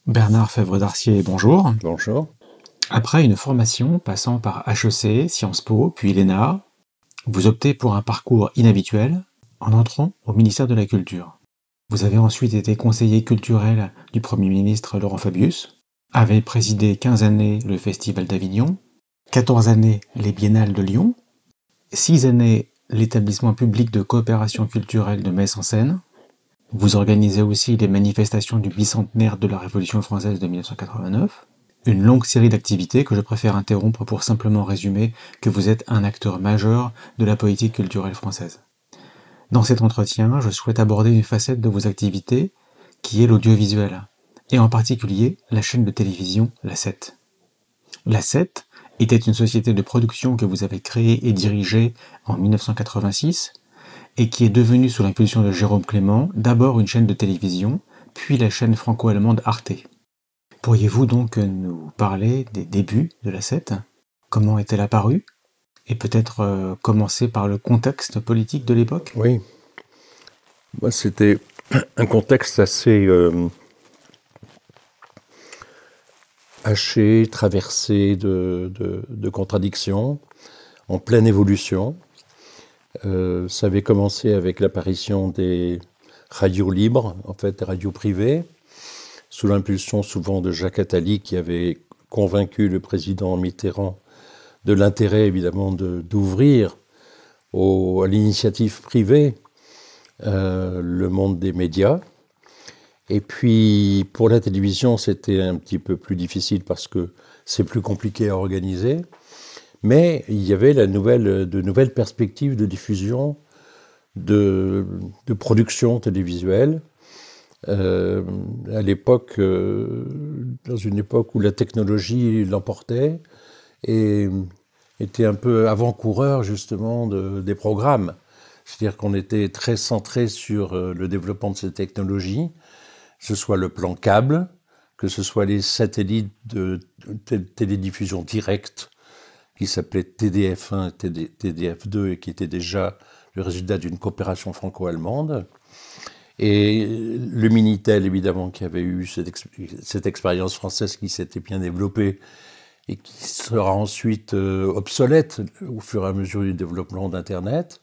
Bernard Fèvre-Darcier, bonjour. Bonjour. Après une formation passant par HEC, Sciences Po, puis l'ENA, vous optez pour un parcours inhabituel en entrant au ministère de la Culture. Vous avez ensuite été conseiller culturel du Premier ministre Laurent Fabius, avez présidé 15 années le Festival d'Avignon, 14 années les Biennales de Lyon, 6 années l'établissement public de coopération culturelle de Metz-en-Seine. Vous organisez aussi les manifestations du bicentenaire de la Révolution française de 1989. Une longue série d'activités que je préfère interrompre pour simplement résumer que vous êtes un acteur majeur de la politique culturelle française. Dans cet entretien, je souhaite aborder une facette de vos activités qui est l'audiovisuel, et en particulier la chaîne de télévision La 7. La 7 était une société de production que vous avez créée et dirigée en 1986 et qui est devenue, sous l'impulsion de Jérôme Clément, d'abord une chaîne de télévision, puis la chaîne franco-allemande Arte. Pourriez-vous donc nous parler des débuts de la 7 ? Comment est-elle apparue ? Et peut-être commencer par le contexte politique de l'époque ? Oui. Moi, c'était un contexte assez haché, traversé de contradictions, en pleine évolution. Ça avait commencé avec l'apparition des radios libres, en fait, des radios privées, sous l'impulsion souvent de Jacques Attali, qui avait convaincu le président Mitterrand de l'intérêt, évidemment, d'ouvrir à l'initiative privée le monde des médias. Et puis, pour la télévision, c'était un petit peu plus difficile parce que c'est plus compliqué à organiser. Mais il y avait de nouvelles perspectives de diffusion, de production télévisuelle. À l'époque, dans une époque où la technologie l'emportait et était un peu avant-coureur justement des programmes. C'est-à-dire qu'on était très centré sur le développement de ces technologies, que ce soit le plan câble, que ce soit les satellites de télédiffusion directe qui s'appelaient TDF1 et TDF2 et qui étaient déjà le résultat d'une coopération franco-allemande. Et le Minitel, évidemment, qui avait eu cette expérience française qui s'était bien développée et qui sera ensuite obsolète au fur et à mesure du développement d'Internet.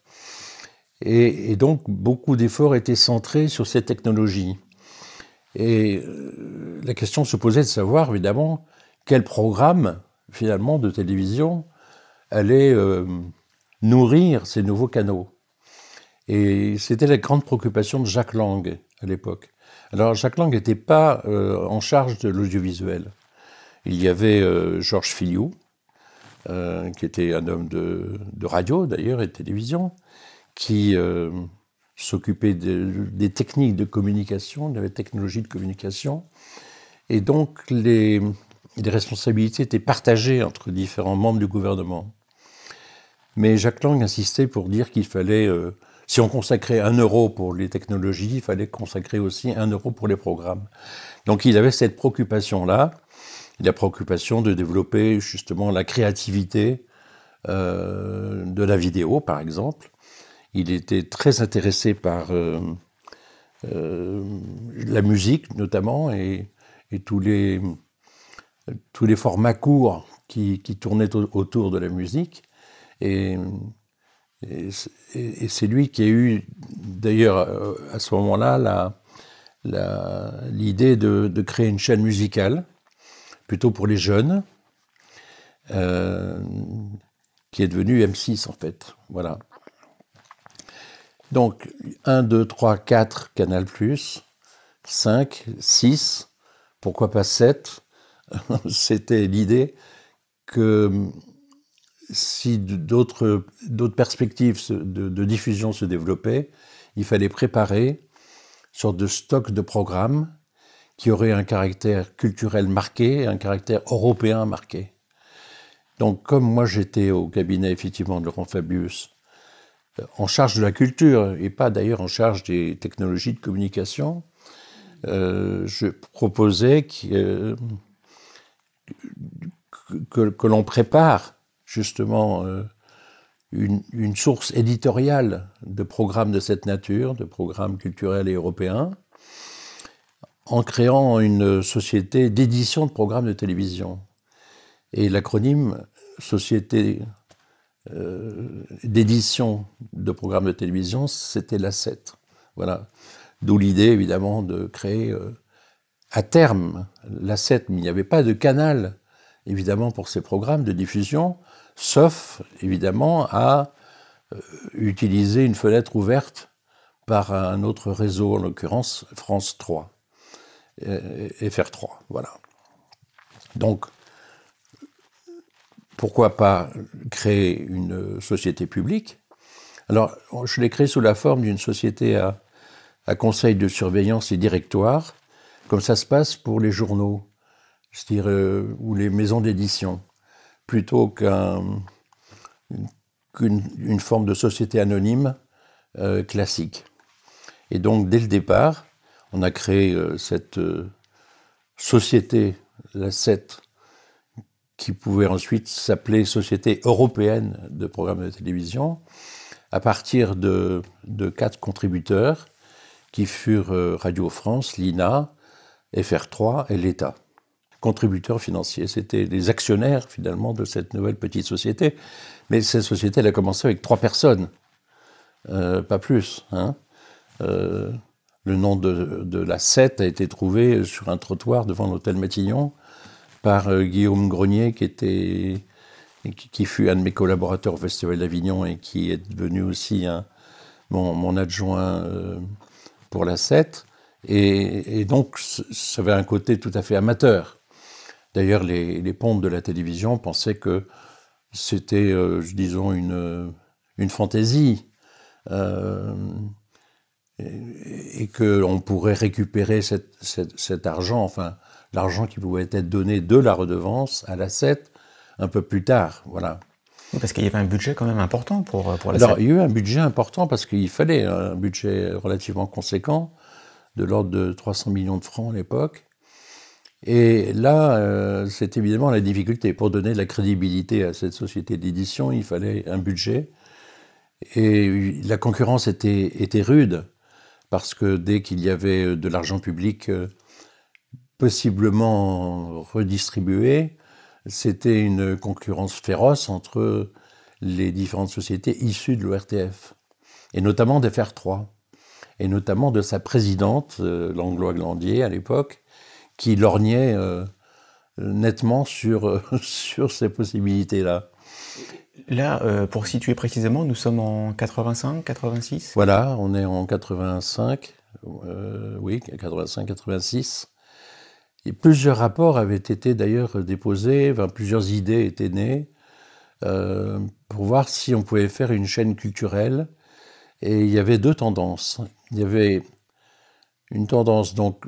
Et donc, beaucoup d'efforts étaient centrés sur ces technologies. Et la question se posait de savoir, évidemment, quel programme, finalement, de télévision allait nourrir ces nouveaux canaux. Et c'était la grande préoccupation de Jack Lang, à l'époque. Alors, Jack Lang n'était pas en charge de l'audiovisuel. Il y avait Georges Filiou, qui était un homme de radio, d'ailleurs, et de télévision, qui s'occupait des techniques de communication, de la technologie de communication. Et donc, les responsabilités étaient partagées entre différents membres du gouvernement. Mais Jack Lang insistait pour dire qu'il fallait, si on consacrait 1 euro pour les technologies, il fallait consacrer aussi 1 euro pour les programmes. Donc il avait cette préoccupation-là, la préoccupation de développer justement la créativité de la vidéo, par exemple. Il était très intéressé par la musique, notamment, et tous les formats courts qui tournaient autour de la musique. Et c'est lui qui a eu, d'ailleurs, à ce moment-là, l'idée de créer une chaîne musicale, plutôt pour les jeunes, qui est devenue M6, en fait. Voilà. Donc, 1, 2, 3, 4, Canal+, 5, 6, pourquoi pas 7 ? C'était l'idée que si d'autres perspectives de diffusion se développaient, il fallait préparer une sorte de stock de programmes qui aurait un caractère culturel marqué et un caractère européen marqué. Donc, comme moi j'étais au cabinet effectivement de Laurent Fabius, en charge de la culture et pas d'ailleurs en charge des technologies de communication, je proposais que l'on prépare justement une source éditoriale de programmes de cette nature, de programmes culturels et européens, en créant une société d'édition de programmes de télévision. Et l'acronyme Société d'édition de programmes de télévision, c'était l'A7. Voilà. D'où l'idée, évidemment, de créer à terme l'A7. Mais il n'y avait pas de canal, évidemment, pour ces programmes de diffusion, sauf, évidemment, à utiliser une fenêtre ouverte par un autre réseau, en l'occurrence France 3, FR3, voilà. Donc, pourquoi pas créer une société publique? Alors, je l'ai créée sous la forme d'une société à conseil de surveillance et directoire, comme ça se passe pour les journaux, c'est-à-dire ou les maisons d'édition, plutôt qu'une forme de société anonyme classique. Et donc, dès le départ, on a créé cette société, la 7, qui pouvait ensuite s'appeler Société européenne de programmes de télévision, à partir de 4 contributeurs qui furent Radio France, l'INA, FR3 et l'État. Contributeurs financiers, c'était les actionnaires finalement de cette nouvelle petite société. Mais cette société, elle a commencé avec 3 personnes, pas plus. Hein. Le nom de la 7 a été trouvé sur un trottoir devant l'hôtel Matignon par Guillaume Grenier, qui fut un de mes collaborateurs au Festival d'Avignon et qui est devenu aussi mon adjoint pour la 7. Et donc, ça avait un côté tout à fait amateur. D'ailleurs, les pontes de la télévision pensaient que c'était, disons, une fantaisie. Et qu'on pourrait récupérer cet argent, enfin, l'argent qui pouvait être donné de la redevance à la 7 un peu plus tard, voilà. Oui, parce qu'il y avait un budget quand même important pour la 7. Alors, il y a eu un budget important parce qu'il fallait un budget relativement conséquent, de l'ordre de 300 millions de francs à l'époque. Et là, c'est évidemment la difficulté. Pour donner de la crédibilité à cette société d'édition, il fallait un budget. Et la concurrence était rude, parce que dès qu'il y avait de l'argent public possiblement redistribué, c'était une concurrence féroce entre les différentes sociétés issues de l'ORTF, et notamment d'FR3, et notamment de sa présidente, Langlois-Glandier à l'époque, qui lorgnait nettement sur ces possibilités-là. Là, pour situer précisément, nous sommes en 85, 86 ? Voilà, on est en 85, oui, 85-86. Et plusieurs rapports avaient été d'ailleurs déposés, enfin, plusieurs idées étaient nées pour voir si on pouvait faire une chaîne culturelle. Et il y avait 2 tendances. Il y avait une tendance donc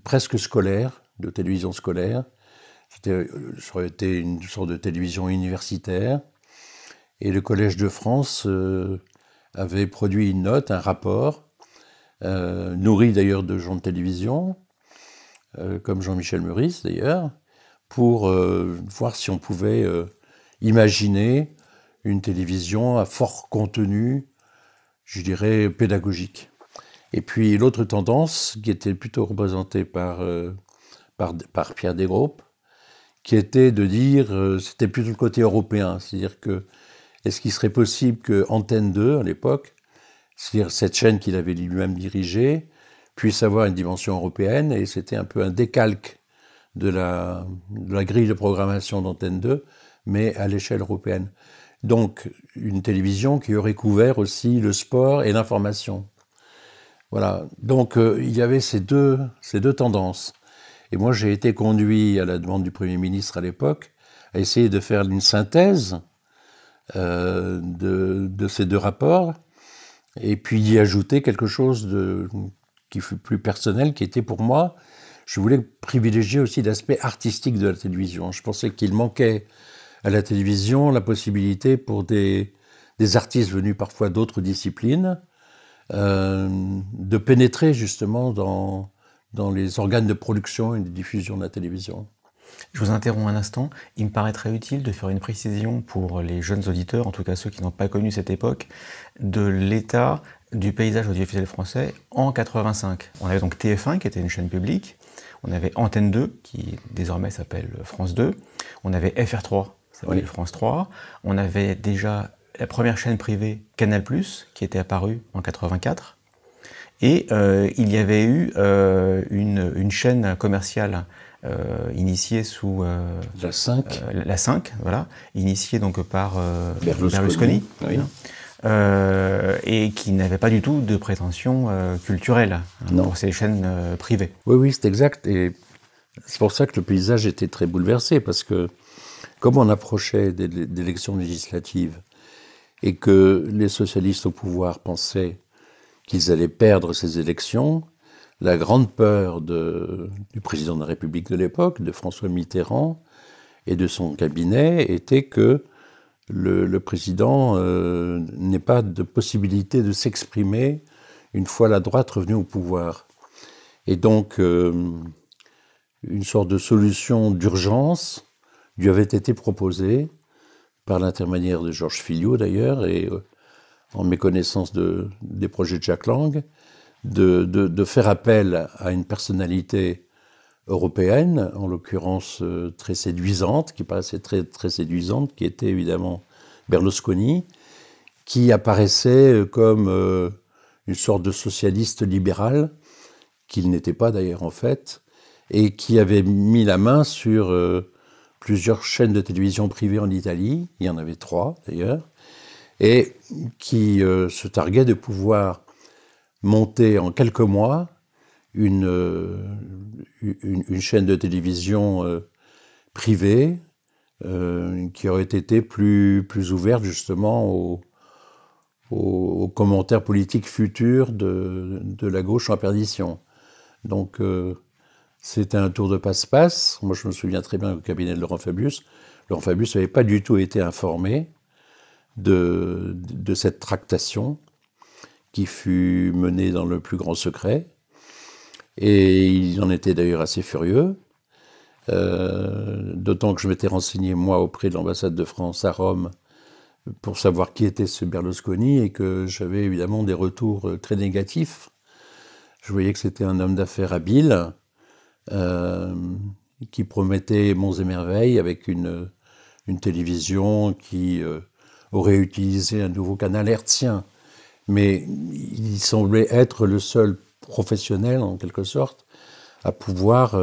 presque scolaire, de télévision scolaire. Ça aurait été une sorte de télévision universitaire. Et le Collège de France avait produit une note, un rapport, nourri d'ailleurs de gens de télévision, comme Jean-Michel Meurice d'ailleurs, pour voir si on pouvait imaginer une télévision à fort contenu, je dirais, pédagogique. Et puis l'autre tendance, qui était plutôt représentée par Pierre Desgroupes, qui était de dire, c'était plutôt le côté européen, c'est-à-dire que est-ce qu'il serait possible que Antenne 2, à l'époque, c'est-à-dire cette chaîne qu'il avait lui-même dirigée, puisse avoir une dimension européenne, et c'était un peu un décalque de la grille de programmation d'Antenne 2, mais à l'échelle européenne. Donc, une télévision qui aurait couvert aussi le sport et l'information. Voilà. Donc, il y avait ces deux tendances. Et moi, j'ai été conduit, à la demande du Premier ministre à l'époque, à essayer de faire une synthèse de ces 2 rapports, et puis d'y ajouter quelque chose qui fut plus personnel, qui était pour moi, je voulais privilégier aussi l'aspect artistique de la télévision. Je pensais qu'il manquait à la télévision la possibilité pour des artistes venus parfois d'autres disciplines de pénétrer justement dans les organes de production et de diffusion de la télévision. Je vous interromps un instant. Il me paraîtrait utile de faire une précision pour les jeunes auditeurs, en tout cas ceux qui n'ont pas connu cette époque, de l'état du paysage audiovisuel français en 85. On avait donc TF1 qui était une chaîne publique, on avait Antenne 2 qui désormais s'appelle France 2, on avait FR3 qui s'appelle France 3, on avait déjà la première chaîne privée Canal+, qui était apparue en 84, et il y avait eu une chaîne commerciale initiée sous la 5, la 5, voilà, initiée donc par Berlusconi, oui. Et qui n'avait pas du tout de prétention culturelle pour ces chaînes privées. Oui, oui, c'est exact. Et c'est pour ça que le paysage était très bouleversé, parce que comme on approchait d'élections législatives et que les socialistes au pouvoir pensaient qu'ils allaient perdre ces élections, la grande peur du président de la République de l'époque, de François Mitterrand, et de son cabinet, était que le président n'ait pas de possibilité de s'exprimer une fois la droite revenue au pouvoir. Et donc, une sorte de solution d'urgence lui avait été proposée par l'intermédiaire de Georges Filiot d'ailleurs, et en méconnaissance des projets de Jack Lang, de faire appel à une personnalité européenne, en l'occurrence très séduisante, qui paraissait très, très séduisante, qui était évidemment Berlusconi, qui apparaissait comme une sorte de socialiste libéral, qu'il n'était pas d'ailleurs en fait, et qui avait mis la main sur plusieurs chaînes de télévision privées en Italie, il y en avait 3 d'ailleurs, et qui se targuait de pouvoir monter en quelques mois une chaîne de télévision privée qui aurait été plus ouverte justement aux commentaires politiques futurs de la gauche en perdition. Donc c'était un tour de passe-passe. Moi je me souviens très bien au cabinet de Laurent Fabius. Laurent Fabius n'avait pas du tout été informé de cette tractation qui fut menée dans le plus grand secret. Et il en était d'ailleurs assez furieux, d'autant que je m'étais renseigné, moi, auprès de l'ambassade de France à Rome, pour savoir qui était ce Berlusconi, et que j'avais évidemment des retours très négatifs. Je voyais que c'était un homme d'affaires habile, qui promettait monts et merveilles, avec une télévision qui aurait utilisé un nouveau canal hertzien. Mais il semblait être le seul professionnel, en quelque sorte, à pouvoir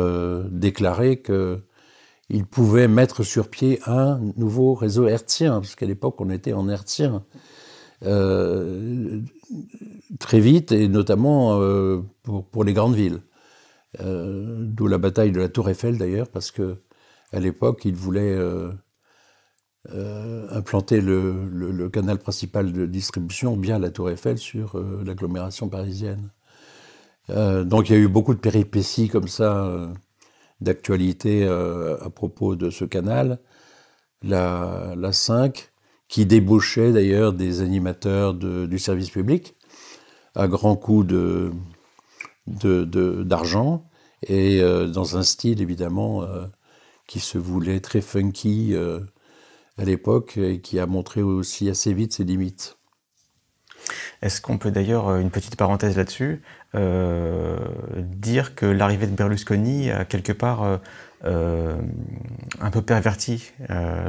déclarer qu'il pouvait mettre sur pied un nouveau réseau hertzien, parce qu'à l'époque, on était en hertzien. Très vite, et notamment pour les grandes villes. D'où la bataille de la Tour Eiffel, d'ailleurs, parce qu'à l'époque, il voulait implanter le canal principal de distribution bien la Tour Eiffel sur l'agglomération parisienne. Donc il y a eu beaucoup de péripéties comme ça, d'actualité à propos de ce canal, la 5, qui débauchait d'ailleurs des animateurs du service public, à grands coups d'argent, et dans un style évidemment qui se voulait très funky à l'époque, et qui a montré aussi assez vite ses limites. Est-ce qu'on peut d'ailleurs, une petite parenthèse là-dessus, dire que l'arrivée de Berlusconi a quelque part un peu perverti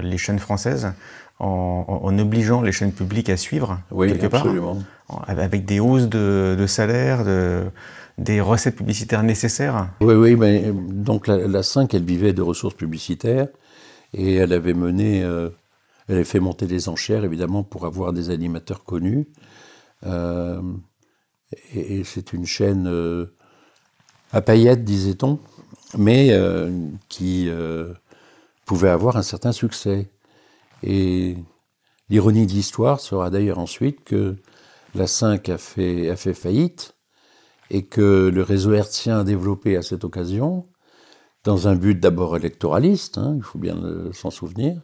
les chaînes françaises en obligeant les chaînes publiques à suivre, quelque absolument. part, avec des hausses de salaire, des recettes publicitaires nécessaires? Oui, mais donc la 5, elle vivait de ressources publicitaires, et elle avait mené, elle avait fait monter les enchères, évidemment, pour avoir des animateurs connus. Et c'est une chaîne à paillettes, disait-on, mais qui pouvait avoir un certain succès. Et l'ironie de l'histoire sera d'ailleurs ensuite que la 5 a fait faillite, et que le réseau hertzien développé à cette occasion, dans un but d'abord électoraliste, il faut bien s'en souvenir,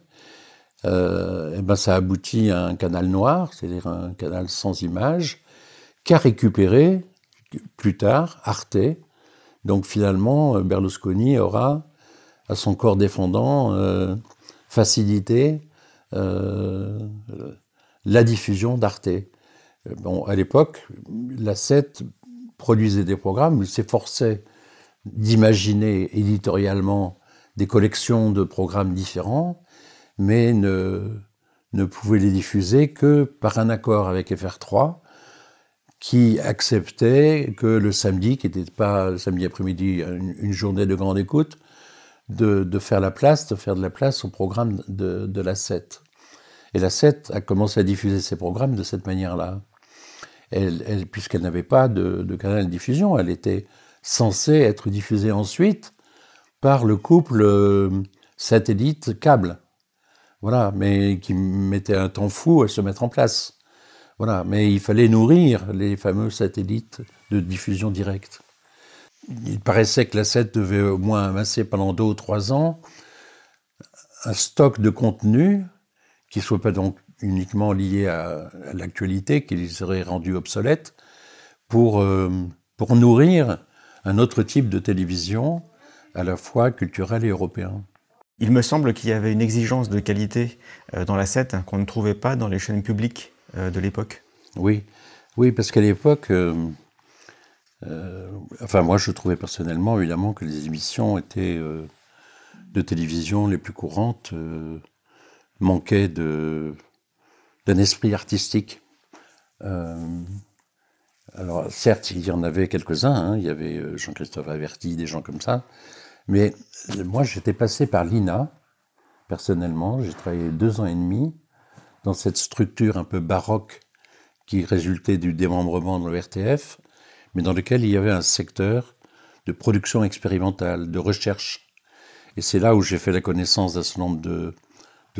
ça aboutit à un canal noir, c'est-à-dire un canal sans image, qu'a récupéré plus tard Arte. Donc finalement, Berlusconi aura, à son corps défendant, facilité la diffusion d'Arte. Bon, à l'époque, la 7 produisait des programmes, il s'efforçait d'imaginer éditorialement des collections de programmes différents, mais ne pouvait les diffuser que par un accord avec FR3, qui acceptait que le samedi, qui n'était pas le samedi après-midi, une journée de grande écoute, de faire de la place au programme de la 7. Et la 7 a commencé à diffuser ses programmes de cette manière-là. Puisqu'elle n'avait pas de canal de diffusion, elle était censée être diffusée ensuite par le couple satellite-câble. Voilà, mais qui mettait un temps fou à se mettre en place. Voilà, mais il fallait nourrir les fameux satellites de diffusion directe. Il paraissait que la 7 devait au moins amasser pendant 2 ou 3 ans un stock de contenu qui ne soit pas donc uniquement lié à l'actualité, qui serait rendu obsolète, pour nourrir un autre type de télévision, à la fois culturel et européen. Il me semble qu'il y avait une exigence de qualité dans la 7 qu'on ne trouvait pas dans les chaînes publiques de l'époque. Oui, oui, parce qu'à l'époque, enfin moi je trouvais personnellement évidemment que les émissions étaient de télévision les plus courantes manquaient d'un esprit artistique. Alors certes, il y en avait quelques-uns, hein, il y avait Jean-Christophe Averty, des gens comme ça, mais moi j'étais passé par l'INA, personnellement, j'ai travaillé 2 ans et demi dans cette structure un peu baroque qui résultait du démembrement de l'ORTF, mais dans lequel il y avait un secteur de production expérimentale, de recherche. Et c'est là où j'ai fait la connaissance d'un certain nombre de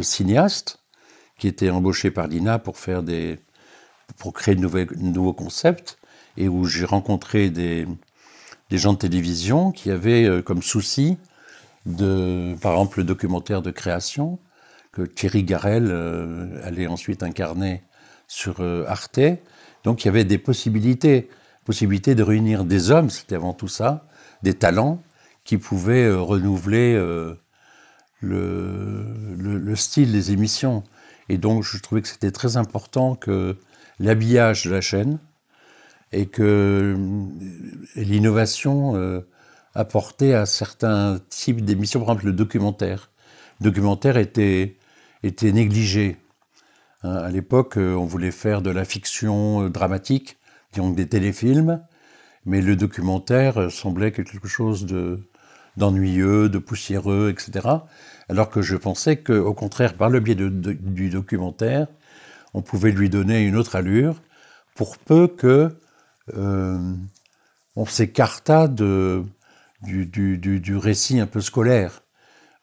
cinéastes qui étaient embauchés par l'INA pour créer de nouveaux concepts, et où j'ai rencontré des gens de télévision qui avaient comme souci par exemple, le documentaire de création que Thierry Garel allait ensuite incarner sur Arte. Donc il y avait des possibilités de réunir des hommes, c'était avant tout ça, des talents qui pouvaient renouveler le style des émissions. Et donc je trouvais que c'était très important que l'habillage de la chaîne et que l'innovation apportée à certains types d'émissions, par exemple le documentaire. Le documentaire était négligé. À l'époque, on voulait faire de la fiction dramatique, donc des téléfilms, mais le documentaire semblait quelque chose d'ennuyeux, de poussiéreux, etc. Alors que je pensais qu'au contraire, par le biais du documentaire, on pouvait lui donner une autre allure, pour peu que on s'écartât du récit un peu scolaire.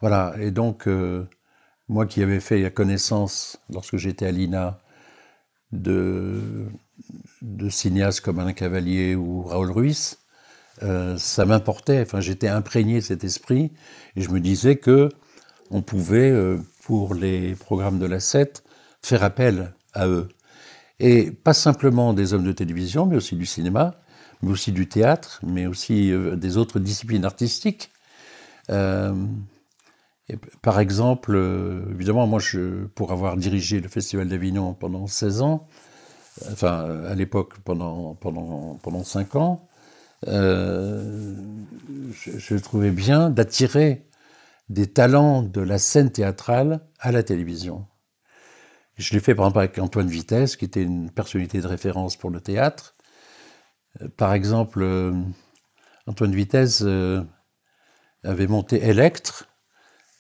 Voilà, et donc moi qui avais fait la connaissance, lorsque j'étais à l'INA, de cinéastes comme Alain Cavalier ou Raoul Ruiz, ça m'importait, enfin j'étais imprégné de cet esprit, et je me disais que on pouvait, pour les programmes de la 7, faire appel à eux. Et pas simplement des hommes de télévision, mais aussi du cinéma, mais aussi du théâtre, mais aussi des autres disciplines artistiques. Par exemple, évidemment, moi, pour avoir dirigé le Festival d'Avignon pendant 16 ans, enfin, à l'époque, pendant 5 ans, je trouvais bien d'attirer des talents de la scène théâtrale à la télévision. Je l'ai fait par exemple avec Antoine Vitesse, qui était une personnalité de référence pour le théâtre. Par exemple, Antoine Vitesse avait monté Electre,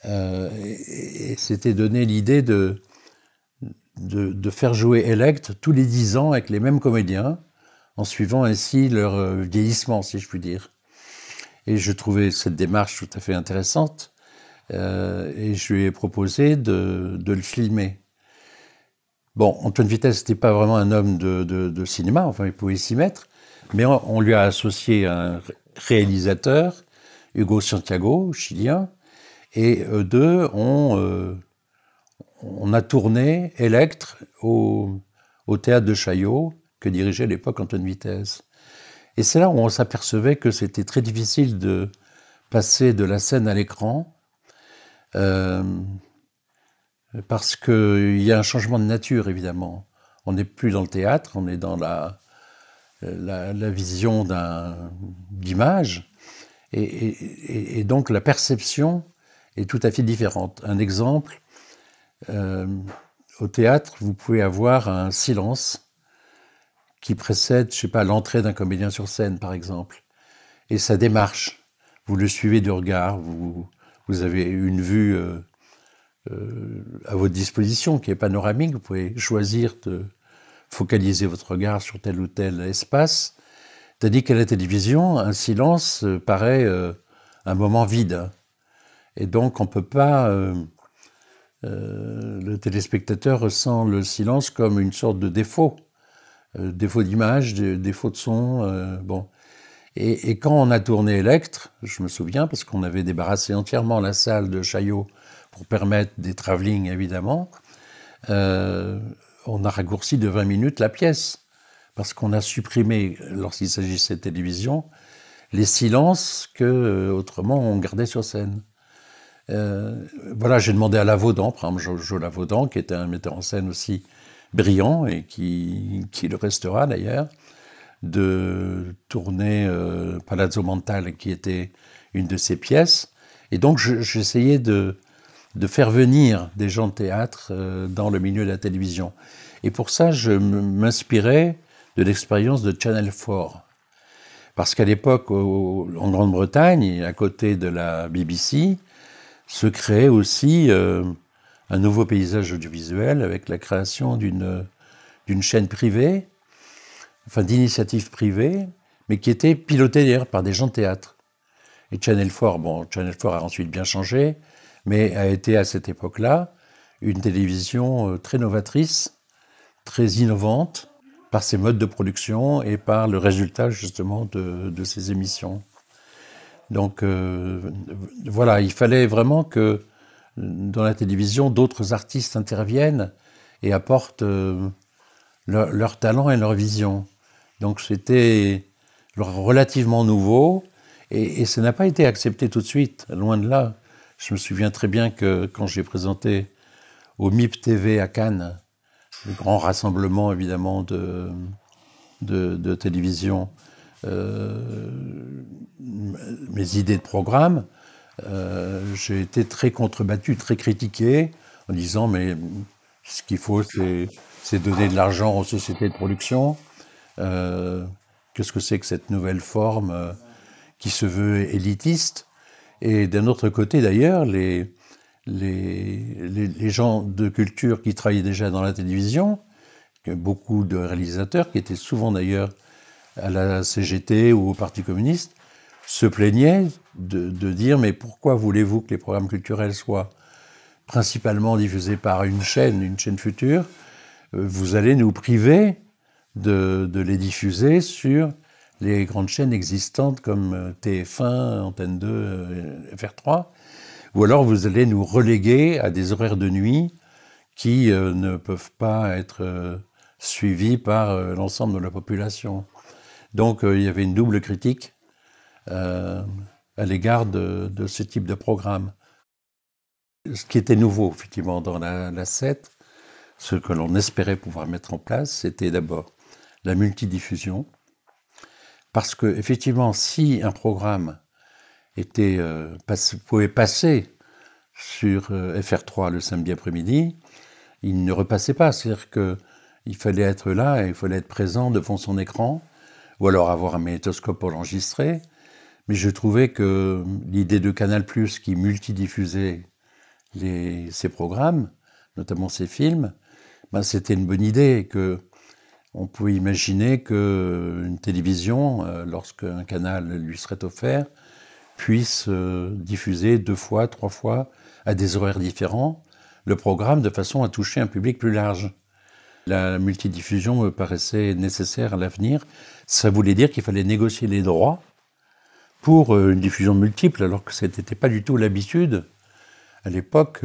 et s'était donné l'idée de faire jouer Electre tous les 10 ans avec les mêmes comédiens, en suivant ainsi leur vieillissement, si je puis dire. Et je trouvais cette démarche tout à fait intéressante, et je lui ai proposé de le filmer. Bon, Antoine Vitesse n'était pas vraiment un homme de cinéma, enfin il pouvait s'y mettre, mais on lui a associé un réalisateur, Hugo Santiago, chilien, et eux deux, on a tourné Electre au théâtre de Chaillot, que dirigeait à l'époque Antoine Vitesse. Et c'est là où on s'apercevait que c'était très difficile de passer de la scène à l'écran, parce qu'il y a un changement de nature, évidemment. On n'est plus dans le théâtre, on est dans la vision d'image. Et donc la perception est tout à fait différente. Un exemple, au théâtre, vous pouvez avoir un silence qui précède, je sais pas, l'entrée d'un comédien sur scène, par exemple. Et sa démarche, vous le suivez du regard, vous avez une vue à votre disposition qui est panoramique, vous pouvez choisir de focaliser votre regard sur tel ou tel espace, tandis qu'à la télévision, un silence paraît un moment vide. Et donc on ne peut pas... le téléspectateur ressent le silence comme une sorte de défaut. Défaut d'image, défaut de son. Bon. Et quand on a tourné Electre, je me souviens, parce qu'on avait débarrassé entièrement la salle de Chaillot pour permettre des travelling évidemment, on a raccourci de 20 minutes la pièce, parce qu'on a supprimé, lorsqu'il s'agissait de télévision, les silences que autrement on gardait sur scène. Voilà, j'ai demandé à Lavaudan, par exemple, Joe Lavaudan, qui était un metteur en scène aussi brillant et qui le restera d'ailleurs, de tourner Palazzo Mental, qui était une de ses pièces. Et donc j'essayais de faire venir des gens de théâtre dans le milieu de la télévision. Et pour ça, je m'inspirais de l'expérience de Channel 4. Parce qu'à l'époque, en Grande-Bretagne, à côté de la BBC, se créait aussi un nouveau paysage audiovisuel avec la création d'une chaîne privée, enfin d'initiative privée, mais qui était pilotée d'ailleurs par des gens de théâtre. Et Channel 4, bon, Channel 4 a ensuite bien changé, mais a été à cette époque-là une télévision très novatrice, très innovante, par ses modes de production et par le résultat justement de ses émissions. Donc voilà, il fallait vraiment que dans la télévision, d'autres artistes interviennent et apportent leur talent et leur vision. Donc c'était relativement nouveau et ça n'a pas été accepté tout de suite, loin de là. Je me souviens très bien que quand j'ai présenté au MIP TV à Cannes, le grand rassemblement évidemment de télévision, mes idées de programme, j'ai été très contrebattu, très critiqué, en disant mais ce qu'il faut c'est donner de l'argent aux sociétés de production. Qu'est-ce que c'est que cette nouvelle forme qui se veut élitiste? Et d'un autre côté d'ailleurs, les gens de culture qui travaillaient déjà dans la télévision, beaucoup de réalisateurs qui étaient souvent d'ailleurs à la CGT ou au Parti communiste, se plaignaient de dire mais pourquoi voulez-vous que les programmes culturels soient principalement diffusés par une chaîne future? Vous allez nous priver de les diffuser sur les grandes chaînes existantes comme TF1, Antenne 2, FR3, ou alors vous allez nous reléguer à des horaires de nuit qui ne peuvent pas être suivis par l'ensemble de la population. Donc il y avait une double critique à l'égard de ce type de programme. Ce qui était nouveau, effectivement, dans la 7, ce que l'on espérait pouvoir mettre en place, c'était d'abord la multidiffusion, parce que, effectivement, si un programme pouvait passer sur FR3 le samedi après-midi, il ne repassait pas. C'est-à-dire qu'il fallait être là et il fallait être présent devant son écran, ou alors avoir un magnétoscope pour l'enregistrer. Mais je trouvais que l'idée de Canal+, qui multidiffusait ces programmes, notamment ces films, ben c'était une bonne idée, que on pouvait imaginer qu'une télévision, lorsqu'un canal lui serait offert, puisse diffuser 2 fois, 3 fois, à des horaires différents, le programme de façon à toucher un public plus large. La multidiffusion me paraissait nécessaire à l'avenir. Ça voulait dire qu'il fallait négocier les droits pour une diffusion multiple, alors que ce n'était pas du tout l'habitude. À l'époque,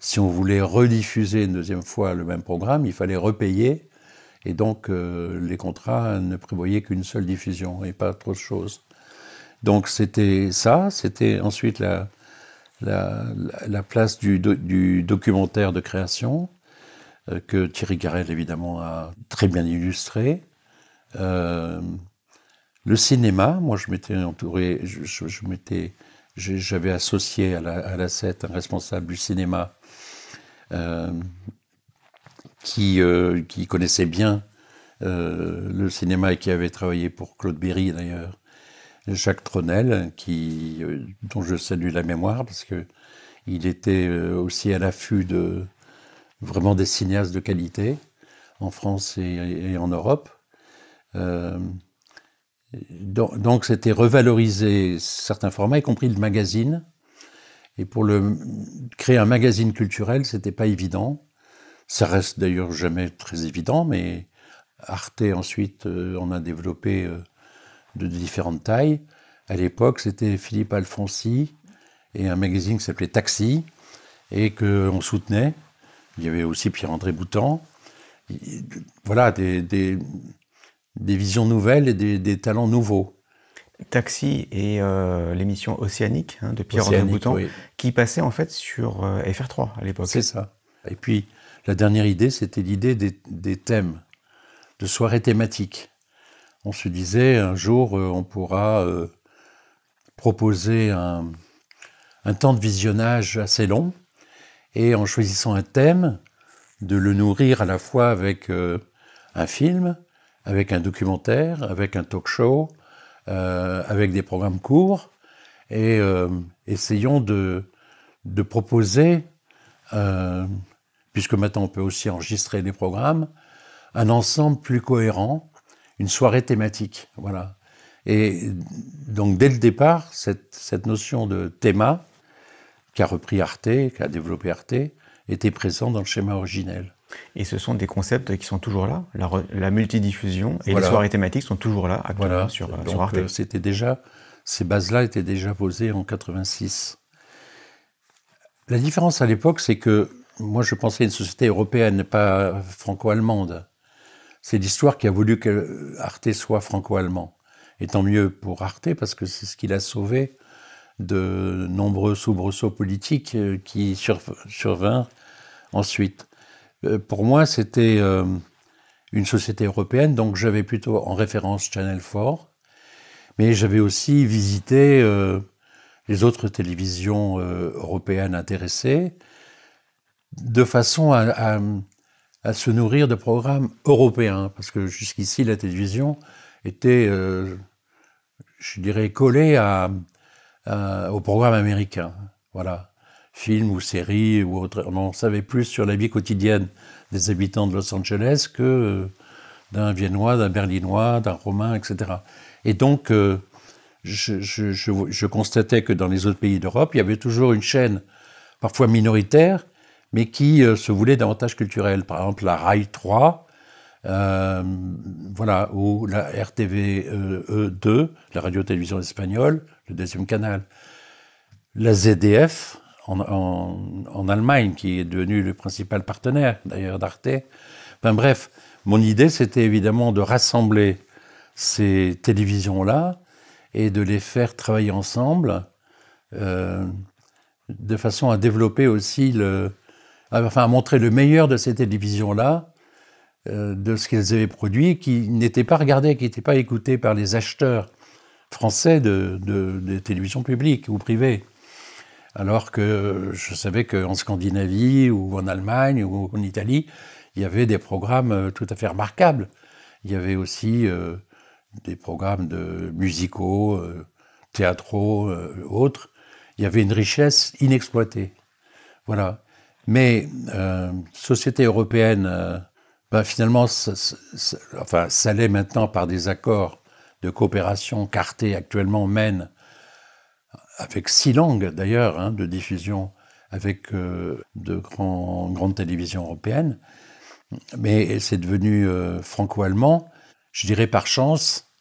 si on voulait rediffuser une deuxième fois le même programme, il fallait repayer. Et donc, les contrats ne prévoyaient qu'une seule diffusion et pas trop de choses. Donc, c'était ça. C'était ensuite la place du documentaire de création. que Thierry Garel, évidemment, a très bien illustré. Le cinéma, moi, je m'étais entouré, j'avais associé à la 7 un responsable du cinéma qui connaissait bien le cinéma et qui avait travaillé pour Claude Berry, d'ailleurs, Jacques Tronel, dont je salue la mémoire, parce qu'il était aussi à l'affût vraiment des cinéastes de qualité, en France et en Europe. Donc c'était revaloriser certains formats, y compris le magazine. Et pour créer un magazine culturel, c'était pas évident. Ça reste d'ailleurs jamais très évident, mais Arte ensuite en a développé de différentes tailles. À l'époque, c'était Philippe Alfonsi et un magazine qui s'appelait Taxi et qu'on soutenait. Il y avait aussi Pierre-André Boutan. Voilà, des visions nouvelles et des talents nouveaux. Taxi et l'émission Océanique de Pierre-André Boutan, oui, qui passait en fait sur FR3 à l'époque. C'est ça. Et puis, la dernière idée, c'était l'idée des thèmes, de soirées thématiques. On se disait, un jour, on pourra proposer un temps de visionnage assez long, et en choisissant un thème, de le nourrir à la fois avec un film, avec un documentaire, avec un talk show, avec des programmes courts, et essayons de proposer, puisque maintenant on peut aussi enregistrer des programmes, un ensemble plus cohérent, une soirée thématique, voilà. Et donc dès le départ, cette notion de théma, qu'a repris Arte, qu'a développé Arte, était présente dans le schéma originel. Et ce sont des concepts qui sont toujours là, la multidiffusion et les soirées thématiques sont toujours là actuellement sur Arte. C'était déjà, ces bases-là étaient déjà posées en 86. La différence à l'époque, c'est que moi je pensais à une société européenne, pas franco-allemande. C'est l'histoire qui a voulu que Arte soit franco-allemand. Et tant mieux pour Arte, parce que c'est ce qui l'a sauvé de nombreux soubresauts politiques qui survinrent ensuite. Pour moi, c'était une société européenne, donc j'avais plutôt en référence Channel 4, mais j'avais aussi visité les autres télévisions européennes intéressées, de façon à se nourrir de programmes européens, parce que jusqu'ici, la télévision était, je dirais, collée au programme américain. Voilà. Films ou séries ou autres. On en savait plus sur la vie quotidienne des habitants de Los Angeles que d'un Viennois, d'un Berlinois, d'un Romain, etc. Et donc, je constatais que dans les autres pays d'Europe, il y avait toujours une chaîne, parfois minoritaire, mais qui se voulait davantage culturelle. Par exemple, la RAI 3, voilà, ou la RTV2, la radio-télévision espagnole, le deuxième canal. La ZDF, en Allemagne, qui est devenu le principal partenaire, d'ailleurs, d'Arte. Enfin bref, mon idée, c'était évidemment de rassembler ces télévisions-là et de les faire travailler ensemble, de façon à développer aussi à montrer le meilleur de ces télévisions-là, de ce qu'elles avaient produit, qui n'étaient pas regardées, qui n'étaient pas écoutées par les acheteurs français de télévision publique ou privée. Alors que je savais qu'en Scandinavie ou en Allemagne ou en Italie, il y avait des programmes tout à fait remarquables. Il y avait aussi des programmes musicaux, théâtraux, autres. Il y avait une richesse inexploitée. Voilà. Mais société européenne, finalement, ça l'est maintenant par des accords de coopération qu'Arte actuellement mène avec 6 langues d'ailleurs de diffusion avec de grandes télévisions européennes. Mais c'est devenu franco-allemand, je dirais par chance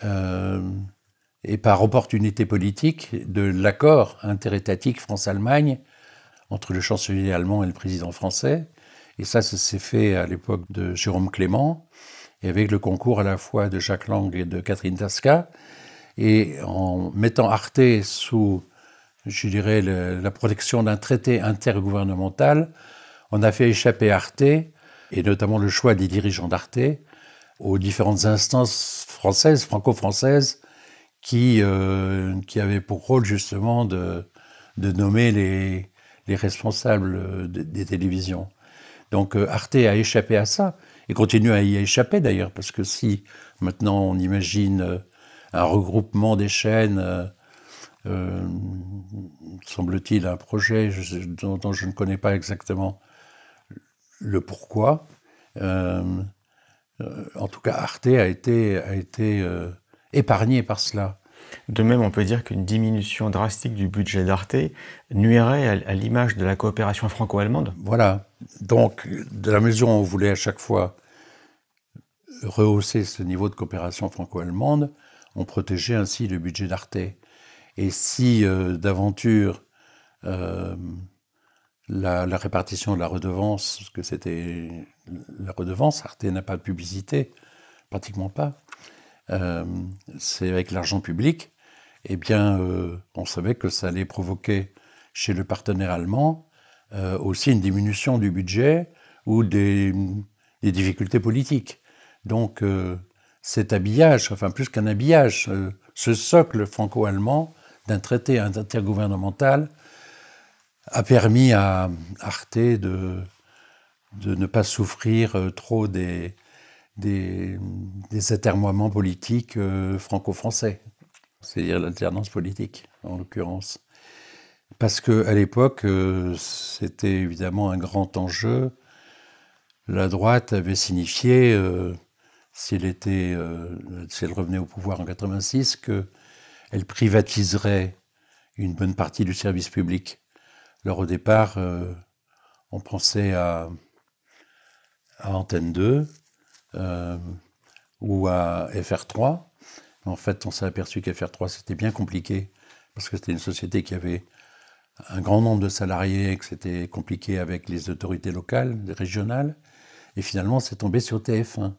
et par opportunité politique de l'accord interétatique France-Allemagne entre le chancelier allemand et le président français. Et ça s'est fait à l'époque de Jérôme Clément, et avec le concours à la fois de Jacques Lang et de Catherine Tasca. Et en mettant Arte sous, je dirais, la protection d'un traité intergouvernemental, on a fait échapper Arte, et notamment le choix des dirigeants d'Arte, aux différentes instances françaises, franco-françaises, qui avaient pour rôle justement de nommer les responsables des télévisions. Donc Arte a échappé à ça, et continue à y échapper d'ailleurs, parce que si maintenant on imagine un regroupement des chaînes, semble-t-il un projet dont je ne connais pas exactement le pourquoi, en tout cas Arte a été épargné par cela. De même, on peut dire qu'une diminution drastique du budget d'Arte nuirait à l'image de la coopération franco-allemande. Voilà. Donc, de la mesure où on voulait à chaque fois rehausser ce niveau de coopération franco-allemande, on protégeait ainsi le budget d'Arte. Et si, d'aventure, la répartition de la redevance, parce que c'était la redevance, Arte n'a pas de publicité, pratiquement pas, c'est avec l'argent public, eh bien, on savait que ça allait provoquer chez le partenaire allemand aussi une diminution du budget ou des difficultés politiques. Donc, cet habillage, enfin plus qu'un habillage, ce socle franco-allemand d'un traité intergouvernemental a permis à Arte de ne pas souffrir trop des atermoiements politiques franco-français, c'est-à-dire l'alternance politique en l'occurrence. Parce qu'à l'époque, c'était évidemment un grand enjeu. La droite avait signifié, si elle revenait au pouvoir en 86, qu'elle privatiserait une bonne partie du service public. Alors au départ, on pensait à Antenne 2, ou à FR3. En fait, on s'est aperçu qu'FR3, c'était bien compliqué, parce que c'était une société qui avait un grand nombre de salariés et que c'était compliqué avec les autorités locales, régionales. Et finalement, c'est tombé sur TF1.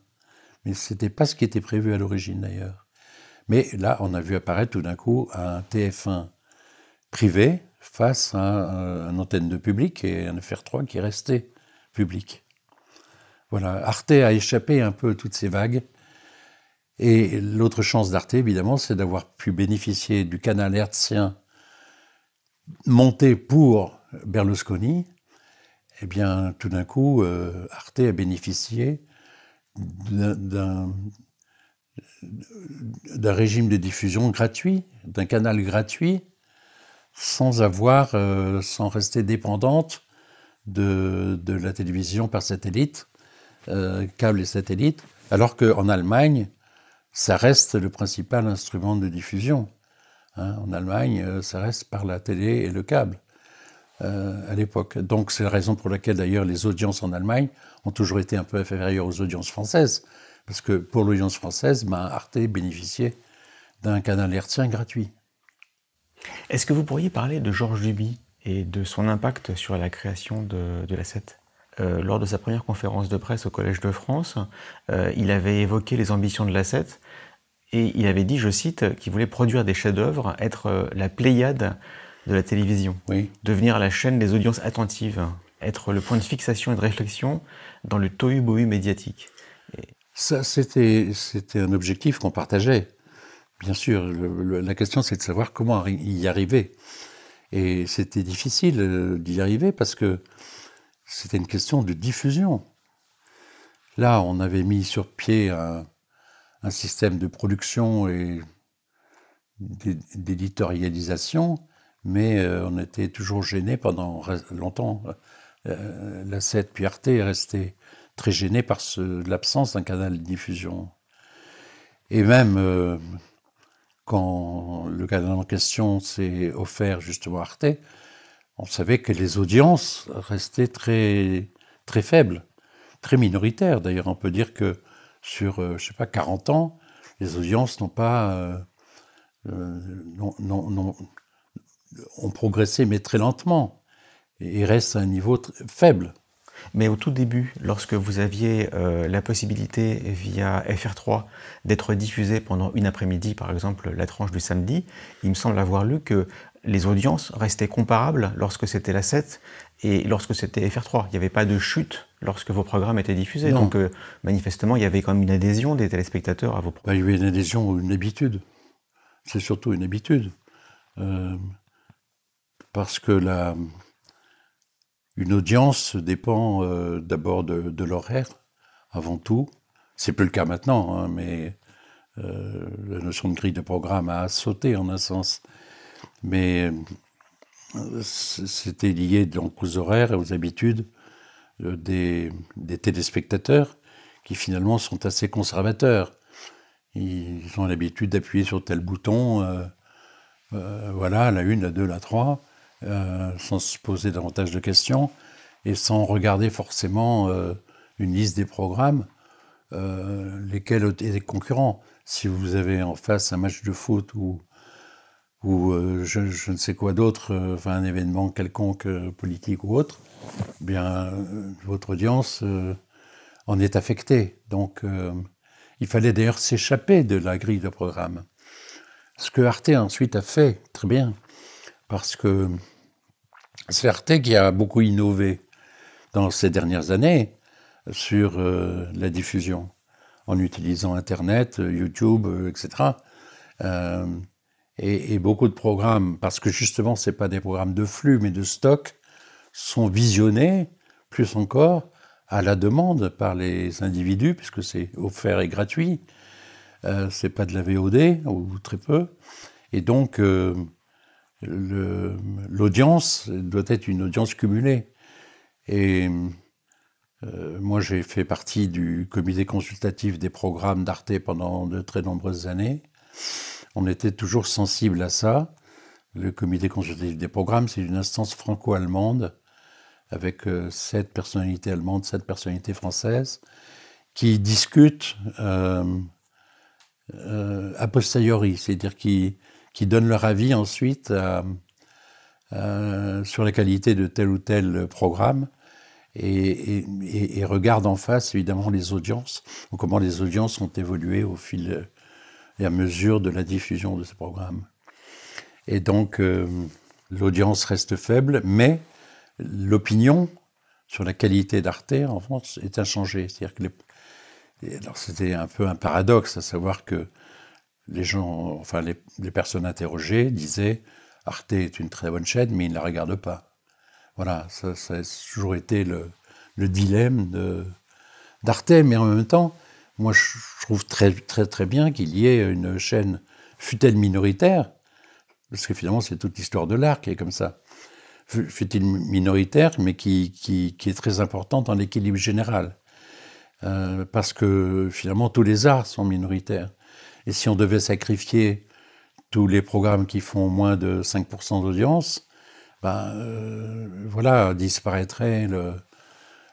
Mais ce n'était pas ce qui était prévu à l'origine, d'ailleurs. Mais là, on a vu apparaître tout d'un coup un TF1 privé face à une antenne de public et un FR3 qui restait public. Voilà, Arte a échappé un peu à toutes ces vagues. Et l'autre chance d'Arte, évidemment, c'est d'avoir pu bénéficier du canal hertzien monté pour Berlusconi. Eh bien, tout d'un coup, Arte a bénéficié d'un régime de diffusion gratuit, d'un canal gratuit, sans rester dépendante de la télévision par satellite, câble et satellite, alors qu'en Allemagne, ça reste le principal instrument de diffusion. En Allemagne, ça reste par la télé et le câble à l'époque. Donc c'est la raison pour laquelle d'ailleurs les audiences en Allemagne ont toujours été un peu inférieures aux audiences françaises, parce que pour l'audience française, Arte bénéficiait d'un canal hertzien gratuit. Est-ce que vous pourriez parler de Georges Duby et de son impact sur la création de la 7 ? Lors de sa première conférence de presse au Collège de France, il avait évoqué les ambitions de la 7 et il avait dit, je cite, qu'il voulait produire des chefs-d'œuvre, être la Pléiade de la télévision, oui. Devenir la chaîne des audiences attentives, être le point de fixation et de réflexion dans le tohu-bohu médiatique. Ça, c'était un objectif qu'on partageait. Bien sûr, la question c'est de savoir comment y arriver. Et c'était difficile d'y arriver parce que c'était une question de diffusion. Là, on avait mis sur pied un système de production et d'éditorialisation, mais on était toujours gêné pendant longtemps. La 7 puis Arte est resté très gêné par l'absence d'un canal de diffusion. Et même quand le canal en question s'est offert justement à Arte, on savait que les audiences restaient très, très faibles, très minoritaires. D'ailleurs, on peut dire que sur, 40 ans, les audiences n'ont pas... ont progressé, mais très lentement, et restent à un niveau faible. Mais au tout début, lorsque vous aviez la possibilité via FR3 d'être diffusé pendant une après-midi, par exemple la tranche du samedi, il me semble avoir lu que les audiences restaient comparables lorsque c'était la 7 Et lorsque c'était FR3, il n'y avait pas de chute lorsque vos programmes étaient diffusés. Non. Donc, manifestement, il y avait quand même une adhésion des téléspectateurs à vos programmes. Il y avait une adhésion ou une habitude. C'est surtout une habitude. Parce que une audience dépend d'abord de l'horaire, avant tout. C'est plus le cas maintenant, hein, mais la notion de grille de programme a sauté en un sens. Mais c'était lié donc aux horaires et aux habitudes des téléspectateurs qui finalement sont assez conservateurs. Ils ont l'habitude d'appuyer sur tel bouton, voilà, la 1, la 2, la 3, sans se poser davantage de questions et sans regarder forcément une liste des programmes, lesquels étaient les concurrents. Si vous avez en face un match de foot ou je ne sais quoi d'autre, enfin un événement quelconque, politique ou autre, bien votre audience en est affectée. Donc il fallait d'ailleurs s'échapper de la grille de programme. Ce que Arte ensuite a fait, très bien, parce que c'est Arte qui a beaucoup innové dans ces dernières années sur la diffusion, en utilisant Internet, YouTube, etc. Et beaucoup de programmes, parce que justement, ce n'est pas des programmes de flux, mais de stock, sont visionnés, plus encore, à la demande par les individus, puisque c'est offert et gratuit. C'est pas de la VOD, ou très peu. Et donc, l'audience doit être une audience cumulée. Et moi, j'ai fait partie du comité consultatif des programmes d'Arte pendant de très nombreuses années. On était toujours sensible à ça. Le comité consultatif des programmes, c'est une instance franco-allemande avec 7 personnalités allemandes, 7 personnalités françaises qui discutent a posteriori, c'est-à-dire qui donnent leur avis ensuite sur la qualité de tel ou tel programme et regardent en face évidemment les audiences, ou comment les audiences ont évolué au fil et à mesure de la diffusion de ces programmes. Et donc l'audience reste faible, mais l'opinion sur la qualité d'Arte en France est inchangée. C'est-à-dire que alors c'était un peu un paradoxe, à savoir que les gens, enfin les personnes interrogées disaient Arte est une très bonne chaîne, mais ils ne la regardent pas. Voilà, ça a toujours été le dilemme d'Arte, mais en même temps, moi je trouve très très très bien qu'il y ait une chaîne, fût-elle minoritaire, parce que finalement c'est toute l'histoire de l'art qui est comme ça, fût-elle minoritaire, mais qui est très importante dans l'équilibre général. Parce que finalement tous les arts sont minoritaires. Et si on devait sacrifier tous les programmes qui font moins de 5% d'audience, voilà, disparaîtrait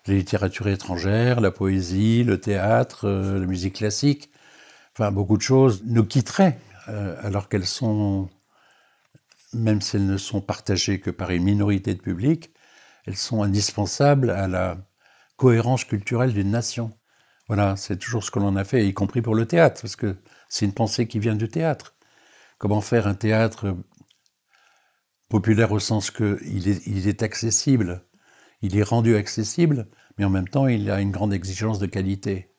les littératures étrangères, la poésie, le théâtre, la musique classique. Enfin, beaucoup de choses nous quitteraient, alors qu'elles sont, même si elles ne sont partagées que par une minorité de public, elles sont indispensables à la cohérence culturelle d'une nation. Voilà, c'est toujours ce que l'on a fait, y compris pour le théâtre, parce que c'est une pensée qui vient du théâtre. Comment faire un théâtre populaire au sens qu'il est accessible, il est rendu accessible, mais en même temps, il a une grande exigence de qualité.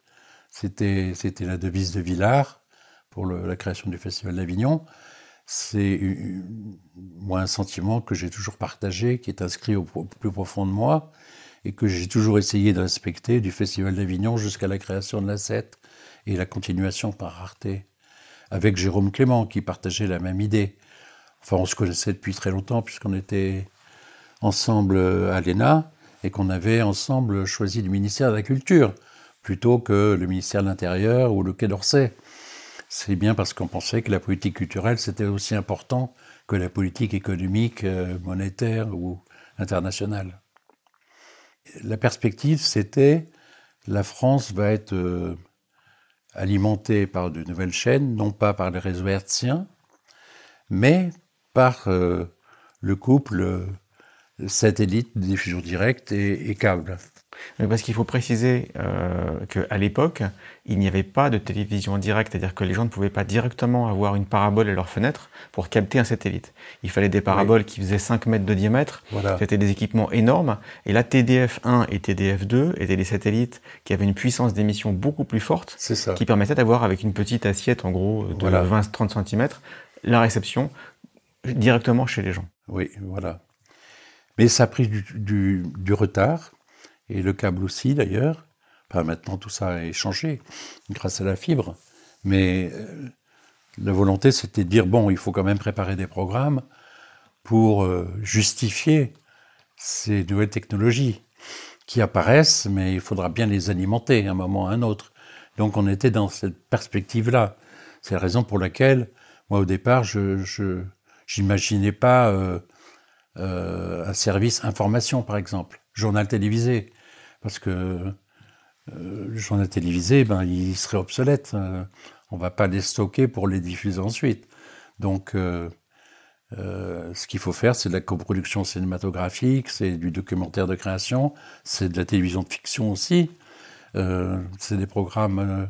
C'était la devise de Villard pour la création du Festival d'Avignon. C'est moi un sentiment que j'ai toujours partagé, qui est inscrit au plus profond de moi, et que j'ai toujours essayé de respecter du Festival d'Avignon jusqu'à la création de la 7 et la continuation par Arte, avec Jérôme Clément, qui partageait la même idée. Enfin, on se connaissait depuis très longtemps, puisqu'on était ensemble à l'ENA, et qu'on avait ensemble choisi le ministère de la Culture, plutôt que le ministère de l'Intérieur ou le Quai d'Orsay. C'est bien parce qu'on pensait que la politique culturelle, c'était aussi important que la politique économique, monétaire ou internationale. La perspective, c'était la France va être alimentée par de nouvelles chaînes, non pas par les réseaux hertziens, mais par le couple satellite, diffusion directe et câble. Mais parce qu'il faut préciser qu'à l'époque, il n'y avait pas de télévision directe, c'est-à-dire que les gens ne pouvaient pas directement avoir une parabole à leur fenêtre pour capter un satellite. Il fallait des paraboles qui faisaient 5 mètres de diamètre, c'était des équipements énormes, et là TDF1 et TDF2 étaient des satellites qui avaient une puissance d'émission beaucoup plus forte, qui permettait d'avoir avec une petite assiette en gros de 20-30 cm, la réception directement chez les gens. Oui, voilà. Mais ça a pris du retard, et le câble aussi d'ailleurs. Enfin, maintenant tout ça a changé grâce à la fibre. Mais la volonté c'était de dire, bon, il faut quand même préparer des programmes pour justifier ces nouvelles technologies qui apparaissent, mais il faudra bien les alimenter à un moment ou à un autre. Donc on était dans cette perspective-là. C'est la raison pour laquelle, moi au départ, je n'imaginais pas un service information, par exemple, journal télévisé. Parce que le journal télévisé, il serait obsolète. On ne va pas les stocker pour les diffuser ensuite. Donc, ce qu'il faut faire, c'est de la coproduction cinématographique, c'est du documentaire de création, c'est de la télévision de fiction aussi, c'est des programmes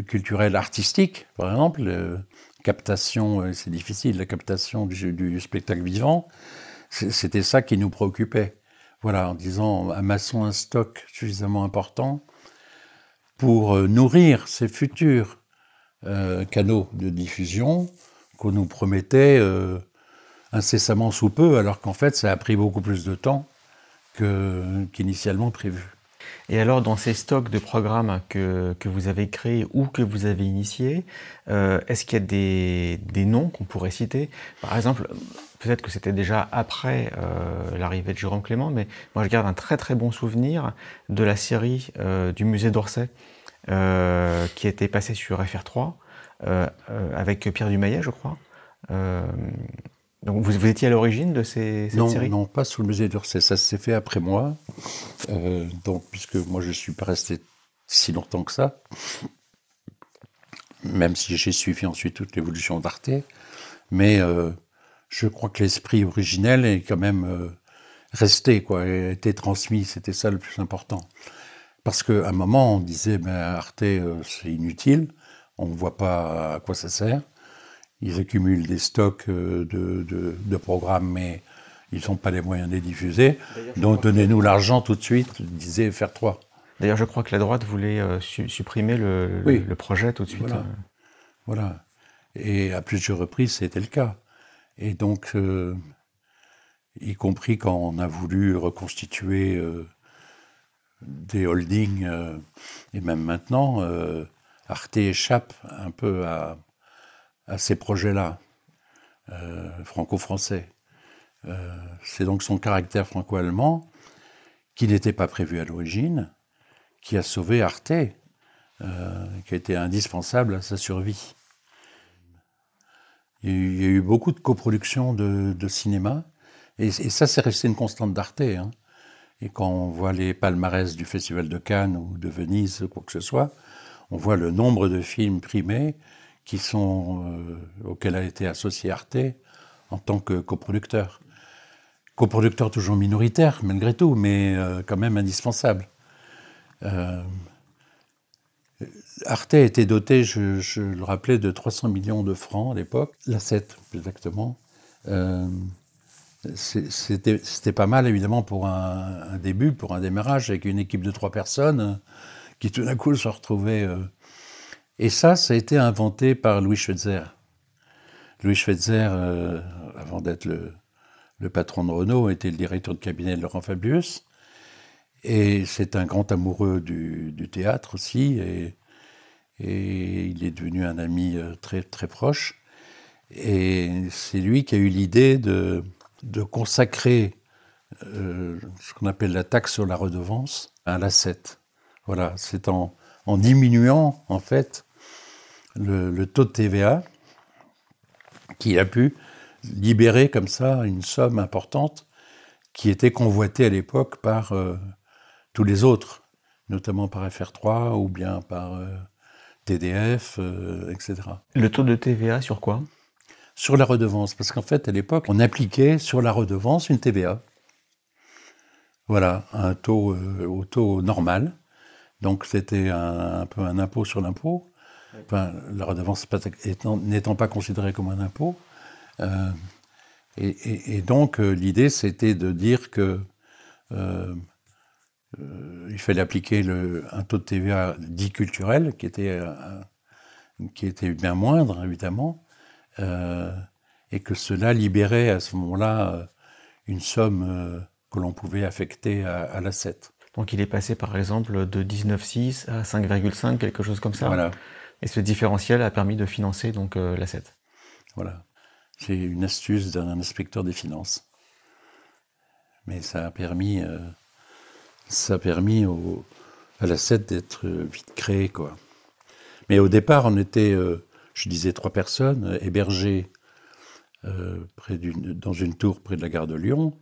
culturels artistiques, par exemple. Captation, c'est difficile, la captation du spectacle vivant, c'était ça qui nous préoccupait. Voilà, en disant, amassons un stock suffisamment important pour nourrir ces futurs canaux de diffusion qu'on nous promettait incessamment sous peu, alors qu'en fait, ça a pris beaucoup plus de temps qu'initialement prévu. Et alors, dans ces stocks de programmes que vous avez créés ou que vous avez initiés, est-ce qu'il y a des noms qu'on pourrait citer? Par exemple, peut-être que c'était déjà après l'arrivée de Jérôme Clément, mais moi je garde un très très bon souvenir de la série du musée d'Orsay qui était passée sur FR3 avec Pierre Dumayet, je crois. Donc vous étiez à l'origine de cette série? Non, pas sous le musée d'Orsay, ça s'est fait après moi, donc, puisque moi je ne suis pas resté si longtemps que ça, même si j'ai suivi ensuite toute l'évolution d'Arte, mais je crois que l'esprit originel est quand même resté, quoi, a été transmis, c'était ça le plus important. Parce qu'à un moment, on disait, Arte, c'est inutile, on ne voit pas à quoi ça sert. Ils accumulent des stocks de programmes, mais ils n'ont pas les moyens de les diffuser. Donc donnez-nous l'argent tout de suite, disait FR3. D'ailleurs, je crois que la droite voulait supprimer le projet tout de suite. Voilà. Et à plusieurs reprises, c'était le cas. Et donc, y compris quand on a voulu reconstituer des holdings, et même maintenant, Arte échappe un peu à ces projets-là, franco-français. C'est donc son caractère franco-allemand, qui n'était pas prévu à l'origine, qui a sauvé Arte, qui a été indispensable à sa survie. Il y a eu beaucoup de coproductions de cinéma, et ça, c'est resté une constante d'Arte. Hein. Et quand on voit les palmarès du Festival de Cannes ou de Venise, quoi que ce soit, on voit le nombre de films primés auxquels a été associé Arte en tant que coproducteur. Coproducteur toujours minoritaire, malgré tout, mais quand même indispensable. Arte a été doté, je le rappelais, de 300 millions de francs à l'époque, la 7 plus exactement. C'était pas mal, évidemment, pour un début, pour un démarrage, avec une équipe de 3 personnes qui tout d'un coup se retrouvaient... Et ça a été inventé par Louis Schweitzer. Louis Schweitzer, avant d'être le patron de Renault, était le directeur de cabinet de Laurent Fabius. Et c'est un grand amoureux du théâtre aussi. Et il est devenu un ami très, très proche. Et c'est lui qui a eu l'idée de consacrer ce qu'on appelle la taxe sur la redevance à l'asset. Voilà, c'est en diminuant, en fait, le taux de TVA qui a pu libérer comme ça une somme importante qui était convoitée à l'époque par tous les autres, notamment par FR3 ou bien par TDF, etc. Le taux de TVA sur quoi? Sur la redevance, parce qu'en fait, à l'époque, on appliquait sur la redevance une TVA. Voilà, au taux normal. Donc c'était un peu un impôt sur l'impôt. Enfin, la redevance n'étant pas considérée comme un impôt. Et donc l'idée c'était de dire que il fallait appliquer un taux de TVA dit culturel qui était bien moindre évidemment, et que cela libérait à ce moment-là une somme que l'on pouvait affecter à l'asset. Donc il est passé par exemple de 19,6 à 5,5, quelque chose comme ça. Voilà. Et ce différentiel a permis de financer donc l'asset. Voilà. C'est une astuce d'un inspecteur des finances. Mais ça a permis à l'asset d'être vite créé, quoi. Mais au départ, on était, je disais, 3 personnes hébergées dans une tour près de la gare de Lyon,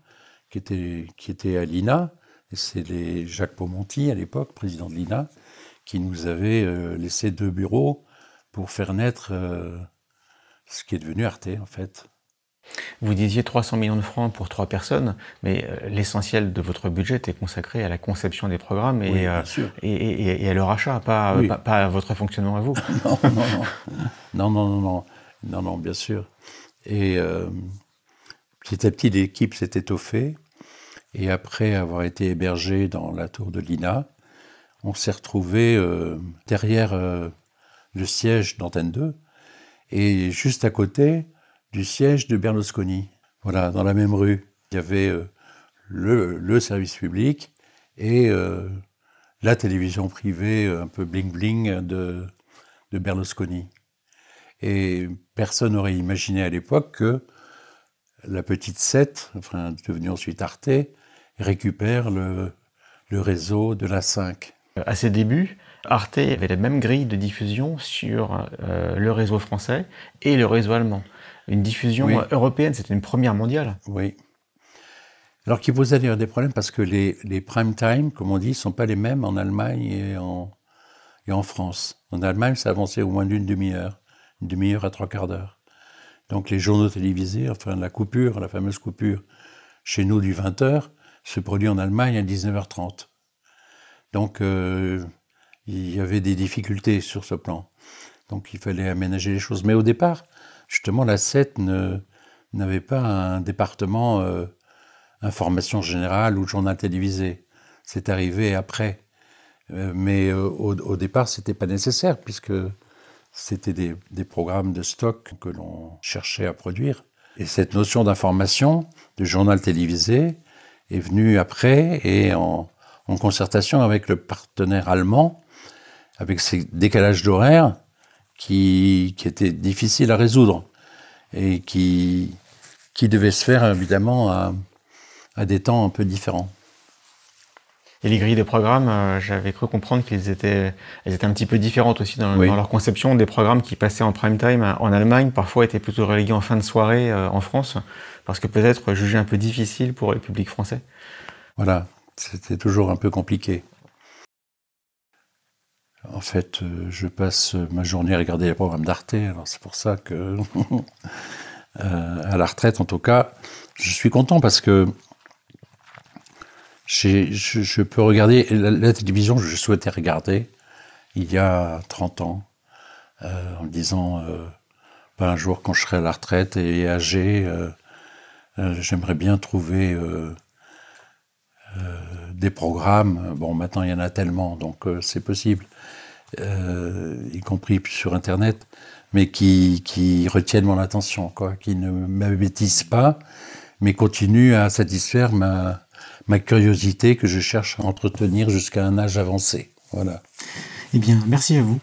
qui était à l'INA. Et c'est Jacques Paumonty, à l'époque, président de l'INA, qui nous avait laissé 2 bureaux pour faire naître ce qui est devenu Arte, en fait. Vous disiez 300 millions de francs pour 3 personnes, mais l'essentiel de votre budget était consacré à la conception des programmes et à leur achat, pas à votre fonctionnement à vous. Non, bien sûr. Et petit à petit, l'équipe s'est étoffée. Et après avoir été hébergé dans la tour de l'INA, on s'est retrouvé derrière le siège d'Antenne 2 et juste à côté du siège de Berlusconi. Voilà, dans la même rue. Il y avait le service public et la télévision privée un peu bling-bling de Berlusconi. Et personne n'aurait imaginé à l'époque que la petite 7, enfin devenue ensuite Arte, récupère le réseau de la 5. À ses débuts, Arte avait la même grille de diffusion sur le réseau français et le réseau allemand. Une diffusion européenne, c'était une première mondiale. Oui. Alors qui posait d'ailleurs des problèmes parce que les prime time, comme on dit, ne sont pas les mêmes en Allemagne et en France. En Allemagne, ça avançait au moins d'une demi-heure à 3/4 d'heure. Donc les journaux télévisés, enfin la fameuse coupure chez nous du 20h, se produit en Allemagne à 19h30. Donc il y avait des difficultés sur ce plan. Donc il fallait aménager les choses. Mais au départ, justement, la 7 n'avait pas un département information générale ou journal télévisé. C'est arrivé après. Mais au départ, ce n'était pas nécessaire, puisque c'était des programmes de stock que l'on cherchait à produire. Et cette notion d'information, de journal télévisé, est venue après et en concertation avec le partenaire allemand, avec ces décalages d'horaire qui étaient difficiles à résoudre et qui devaient se faire évidemment à des temps un peu différents. Et les grilles de programmes, j'avais cru comprendre qu'elles étaient un petit peu différentes aussi dans leur conception. Des programmes qui passaient en prime time en Allemagne, parfois étaient plutôt relégués en fin de soirée en France, parce que peut-être jugés un peu difficiles pour le public français. Voilà, c'était toujours un peu compliqué. En fait, je passe ma journée à regarder les programmes d'Arte, alors c'est pour ça que, à la retraite en tout cas, je suis content parce que je peux regarder la télévision que je souhaitais regarder il y a 30 ans, en me disant un jour quand je serai à la retraite et âgé, j'aimerais bien trouver des programmes. Bon, maintenant il y en a tellement, donc c'est possible, y compris sur Internet, mais qui retiennent mon attention, quoi, qui ne m'abêtissent pas, mais continuent à satisfaire ma curiosité que je cherche à entretenir jusqu'à un âge avancé. Voilà. Eh bien, merci à vous.